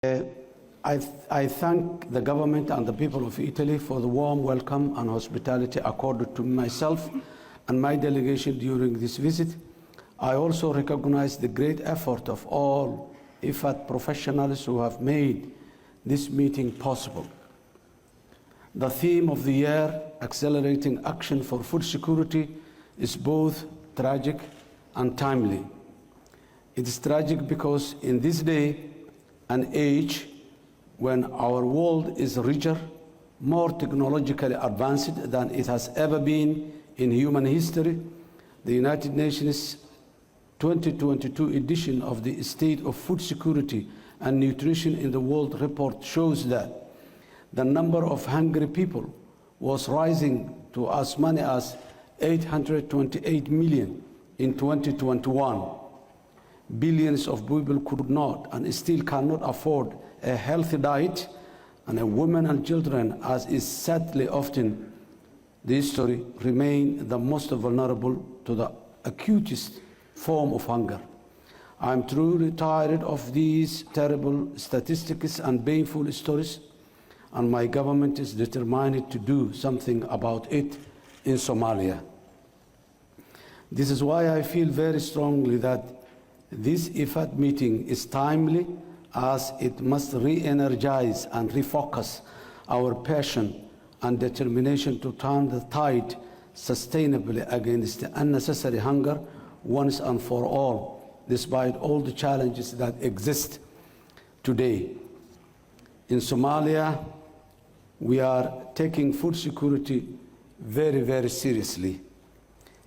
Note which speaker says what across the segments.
Speaker 1: I thank the government and the people of Italy for the warm welcome and hospitality accorded to myself and my delegation during this visit. I also recognize the great effort of all IFAD professionals who have made this meeting possible. The theme of the year, Accelerating Action for Food Security, is both tragic and timely. It is tragic because in this day and age, when our world is richer, more technologically advanced than it has ever been in human history, the United Nations 2022 edition of the State of Food Security and Nutrition in the World report shows that the number of hungry people was rising to as many as 828 million in 2021. Billions of people could not and still cannot afford a healthy diet, and women and children, as is sadly often the history, remain the most vulnerable to the acutest form of hunger. I am truly tired of these terrible statistics and painful stories, and my government is determined to do something about it in Somalia. This is why I feel very strongly that this IFAD meeting is timely, as it must re-energize and refocus our passion and determination to turn the tide sustainably against unnecessary hunger once and for all, despite all the challenges that exist today. In Somalia, we are taking food security very, very seriously.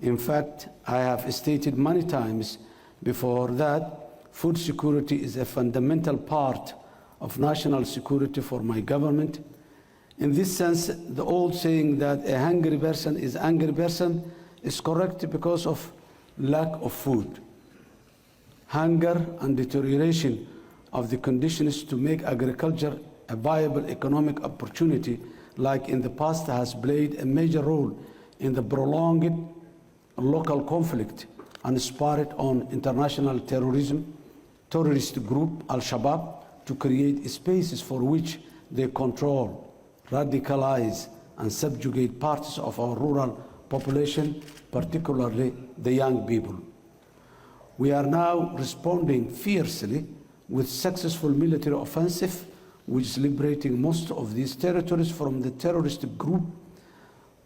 Speaker 1: In fact, I have stated many times before that food security is a fundamental part of national security for my government. In this sense, the old saying that a hungry person is an angry person is correct because of lack of food. Hunger and deterioration of the conditions to make agriculture a viable economic opportunity, like in the past, has played a major role in the prolonged local conflict and spurred on international terrorist group Al-Shabaab to create spaces for which they control, radicalize, and subjugate parts of our rural population, particularly the young people. We are now responding fiercely with successful military offensive, which is liberating most of these territories from the terrorist group.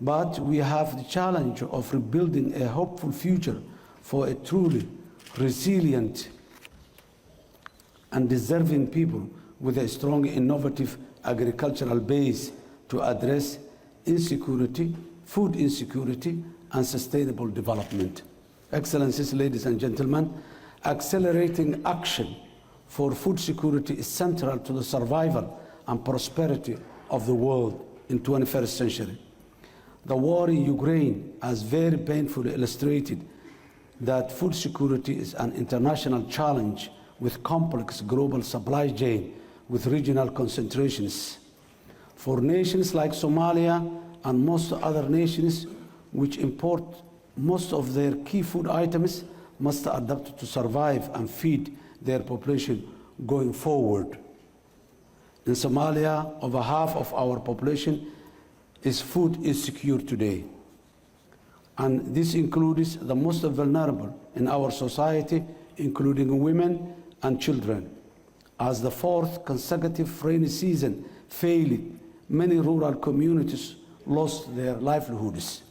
Speaker 1: But we have the challenge of rebuilding a hopeful future for a truly resilient and deserving people with a strong, innovative agricultural base to address insecurity, food insecurity, and sustainable development. Excellencies, ladies and gentlemen, accelerating action for food security is central to the survival and prosperity of the world in the 21st century. The war in Ukraine has very painfully illustrated that food security is an international challenge with complex global supply chain with regional concentrations. For nations like Somalia and most other nations which import most of their key food items must adapt to survive and feed their population going forward. In Somalia, over half of our population is food insecure today. And this includes the most vulnerable in our society, including women and children. As the fourth consecutive rainy season failed, many rural communities lost their livelihoods.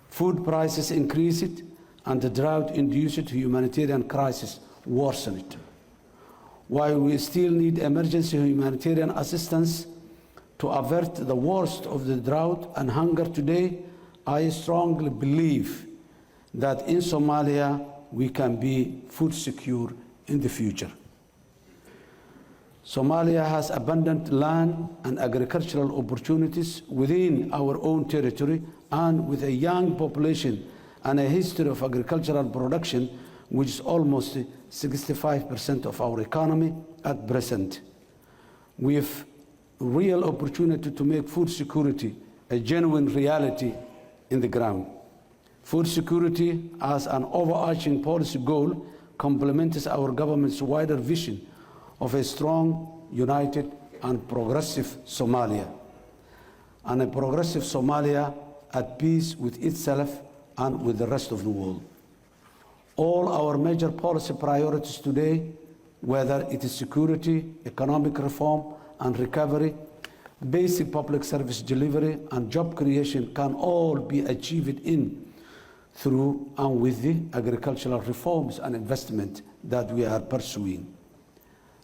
Speaker 1: Food prices increased, and the drought-induced humanitarian crisis worsened. While we still need emergency humanitarian assistance to avert the worst of the drought and hunger today, I strongly believe that in Somalia we can be food secure in the future. Somalia has abundant land and agricultural opportunities within our own territory, and with a young population and a history of agricultural production, which is almost 65% of our economy at present. We have real opportunity to make food security a genuine reality in the ground. Food security as an overarching policy goal complements our government's wider vision of a strong, united, and progressive Somalia, and a progressive Somalia at peace with itself and with the rest of the world. All our major policy priorities today, whether it is security, economic reform and recovery, basic public service delivery, and job creation, can all be achieved through and with the agricultural reforms and investment that we are pursuing.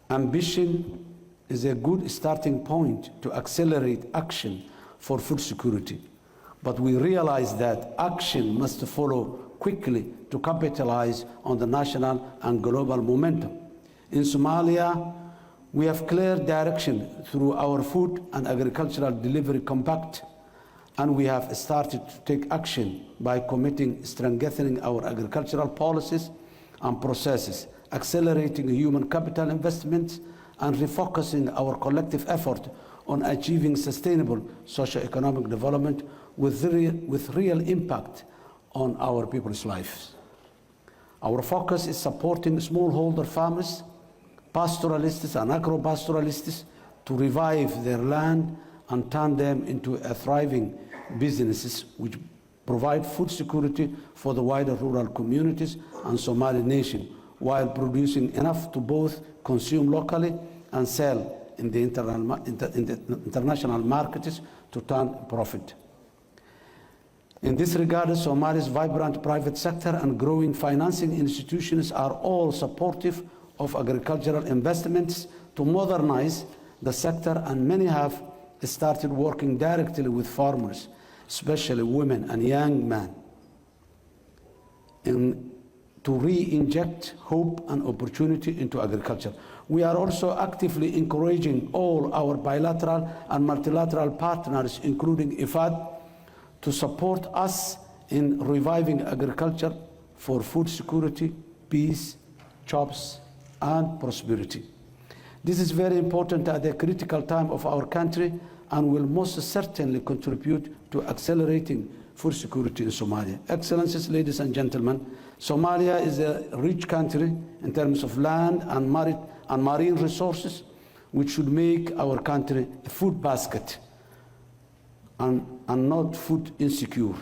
Speaker 1: Ambition is a good starting point to accelerate action for food security, but we realize that action must follow quickly to capitalize on the national and global momentum. In Somalia, we have clear direction through our Food and Agricultural Delivery Compact, and we have started to take action by committing strengthening our agricultural policies and processes, accelerating human capital investments, and refocusing our collective effort on achieving sustainable socio-economic development with real impact on our people's lives. Our focus is supporting smallholder farmers, pastoralists and agro-pastoralists to revive their land and turn them into a thriving businesses which provide food security for the wider rural communities and Somali nation, while producing enough to both consume locally and sell in the international markets to turn profit. In this regard, Somalia's vibrant private sector and growing financing institutions are all supportive of agricultural investments to modernize the sector, and many have started working directly with farmers, especially women and young men, to re-inject hope and opportunity into agriculture. We are also actively encouraging all our bilateral and multilateral partners, including IFAD, to support us in reviving agriculture for food security, peace, jobs, and prosperity. This is very important at a critical time of our country and will most certainly contribute to accelerating food security in Somalia. Excellencies, ladies and gentlemen, Somalia is a rich country in terms of land and marine resources, which should make our country a food basket and not food insecure.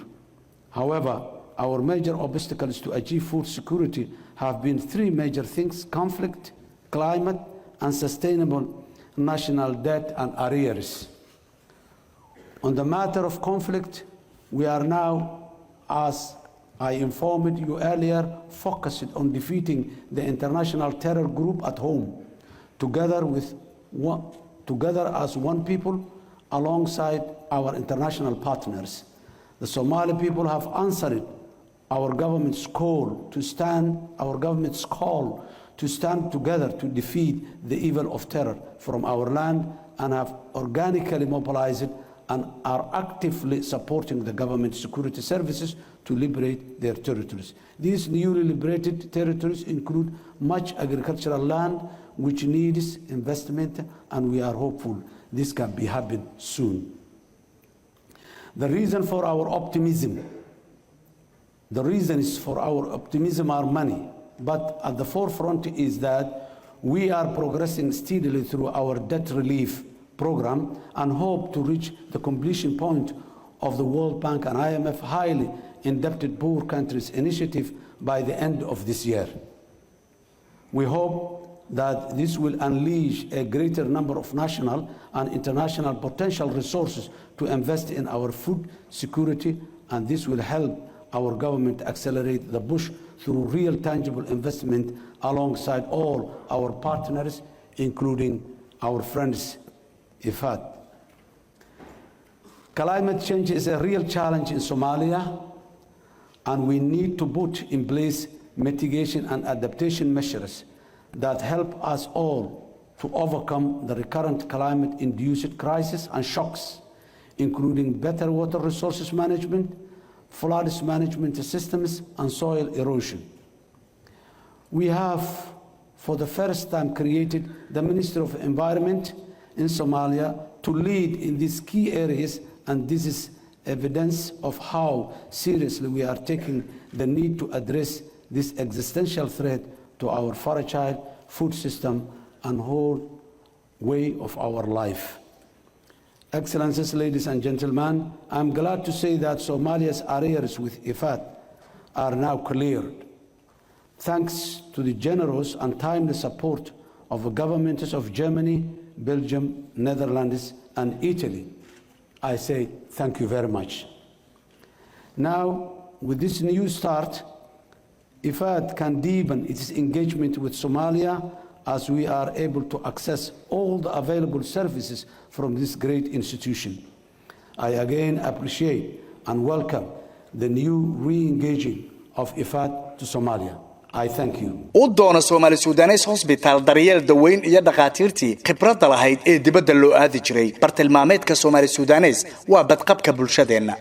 Speaker 1: However, our major obstacles to achieve food security have been three major things: conflict, climate, and sustainable national debt and arrears. On the matter of conflict, we are now, as I informed you earlier, focused on defeating the international terror group at home, together as one people, alongside our international partners. The Somali people have answered our government's call to stand together to defeat the evil of terror from our land, and have organically mobilized and are actively supporting the government security services to liberate their territories. These newly liberated territories include much agricultural land which needs investment, and we are hopeful this can be happen soon. The reasons for our optimism are many, but at the forefront is that we are progressing steadily through our debt relief program and hope to reach the completion point of the World Bank and IMF highly indebted poor countries initiative by the end of this year. We hope that this will unleash a greater number of national and international potential resources to invest in our food security, and this will help our government accelerate the push through real tangible investment alongside all our partners, including our friends IFAD. Climate change is a real challenge in Somalia, and we need to put in place mitigation and adaptation measures that help us all to overcome the recurrent climate-induced crisis and shocks, including better water resources management, floods management systems, and soil erosion. We have, for the first time, created the Ministry of Environment in Somalia to lead in these key areas, and this is evidence of how seriously we are taking the need to address this existential threat to our fragile food system and whole way of our life. Excellencies, ladies and gentlemen, I'm glad to say that Somalia's arrears with IFAD are now cleared. Thanks to the generous and timely support of the governments of Germany, Belgium, Netherlands, and Italy, I say thank you very much. Now, with this new start, IFAD can deepen its engagement with Somalia as we are able to access all the available services from this great institution. I again appreciate and welcome the new re-engaging of IFAD to Somalia. I thank you.
Speaker 2: ودونا سومالي سودانيس هوسبيتال داريال دوين إيا دقاتيرتي خبرة لهايد إيه دبدا لو آدي جري برتلمامات كسومالي سودانيس وابدقب كبولشادين.